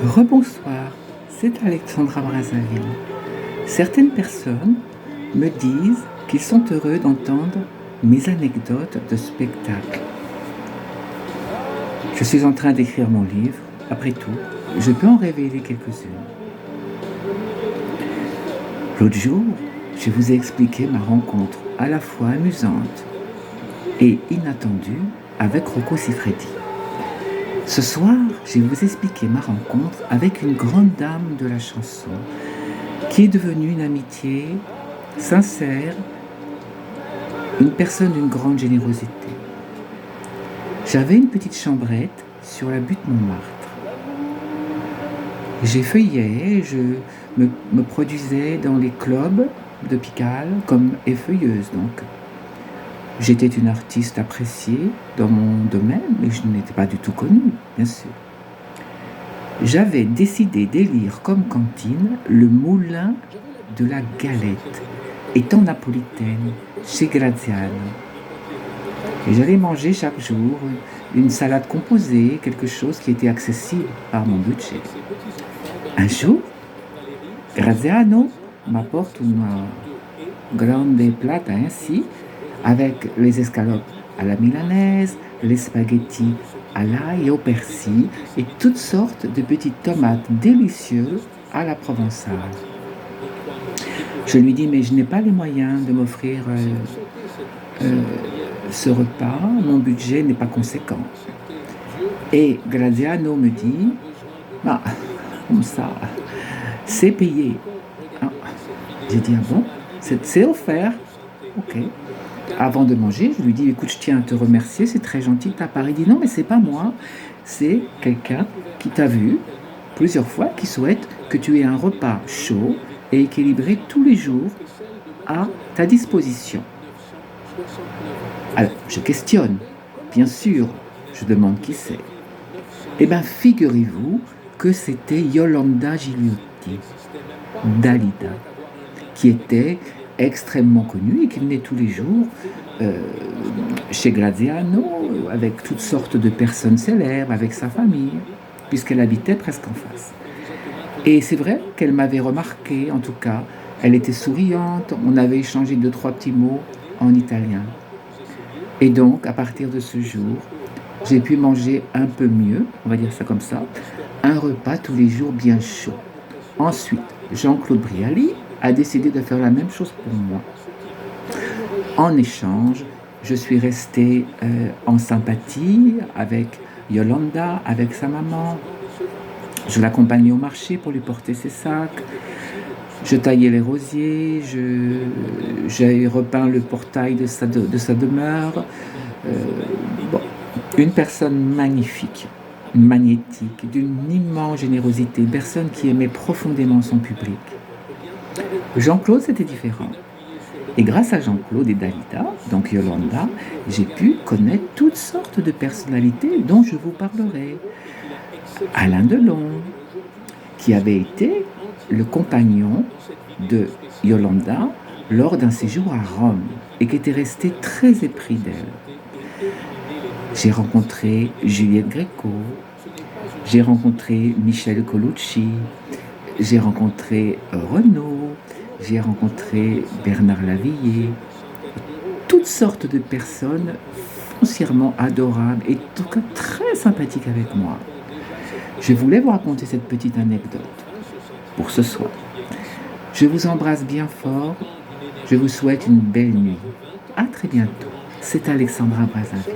Rebonsoir, c'est Alexandra Brazzaville. Certaines personnes me disent qu'ils sont heureux d'entendre mes anecdotes de spectacle. Je suis en train d'écrire mon livre, après tout, je peux en révéler quelques-unes. L'autre jour, je vous ai expliqué ma rencontre à la fois amusante et inattendue avec Rocco Siffredi. Ce soir, je vais vous expliquer ma rencontre avec une grande dame de la chanson qui est devenue une amitié sincère, une personne d'une grande générosité. J'avais une petite chambrette sur la butte Montmartre. J'ai feuillé, je me produisais dans les clubs de Pigalle comme effeuilleuse donc. J'étais une artiste appréciée dans mon domaine, mais je n'étais pas du tout connue, bien sûr. J'avais décidé d'élire comme cantine le moulin de la Galette, étant napolitaine, chez Graziano. Et j'allais manger chaque jour une salade composée, quelque chose qui était accessible par mon budget. Un jour, Graziano m'apporte une grande plate ainsi, avec les escalopes à la milanaise, les spaghettis à l'ail et au persil et toutes sortes de petites tomates délicieuses à la provençale. Je lui dis, mais je n'ai pas les moyens de m'offrir ce repas, mon budget n'est pas conséquent. Et Graziano me dit, ah, comme ça, c'est payé. Ah. J'ai dit, ah bon, c'est offert. Ok. Avant de manger, je lui dis, écoute, je tiens à te remercier, c'est très gentil de ta part. Il dit, non, mais c'est pas moi, c'est quelqu'un qui t'a vu plusieurs fois, qui souhaite que tu aies un repas chaud et équilibré tous les jours à ta disposition. Alors, je questionne, bien sûr, je demande qui c'est. Eh bien, figurez-vous que c'était Yolanda Gigliotti, Dalida, qui était extrêmement connue et qui venait tous les jours chez Graziano avec toutes sortes de personnes célèbres, avec sa famille, puisqu'elle habitait presque en face. Et c'est vrai qu'elle m'avait remarqué, en tout cas, elle était souriante, on avait échangé 2-3 petits mots en italien. Et donc, à partir de ce jour, j'ai pu manger un peu mieux, on va dire ça comme ça, un repas tous les jours bien chaud. Ensuite, Jean-Claude Brialy a décidé de faire la même chose pour moi. En échange, je suis restée en sympathie avec Yolanda, avec sa maman. Je l'accompagnais au marché pour lui porter ses sacs. Je taillais les rosiers, j'ai repeint le portail de sa demeure. Bon, une personne magnifique, magnétique, d'une immense générosité, une personne qui aimait profondément son public. Jean-Claude, c'était différent. Et grâce à Jean-Claude et Dalida, donc Yolanda, j'ai pu connaître toutes sortes de personnalités dont je vous parlerai. Alain Delon, qui avait été le compagnon de Yolanda lors d'un séjour à Rome et qui était resté très épris d'elle. J'ai rencontré Juliette Gréco, j'ai rencontré Michel Colucci, j'ai rencontré Renaud, j'ai rencontré Bernard Lavilliers, toutes sortes de personnes foncièrement adorables et en tout cas très sympathiques avec moi. Je voulais vous raconter cette petite anecdote pour ce soir. Je vous embrasse bien fort, je vous souhaite une belle nuit. À très bientôt. C'est Alexandra Brazzaville.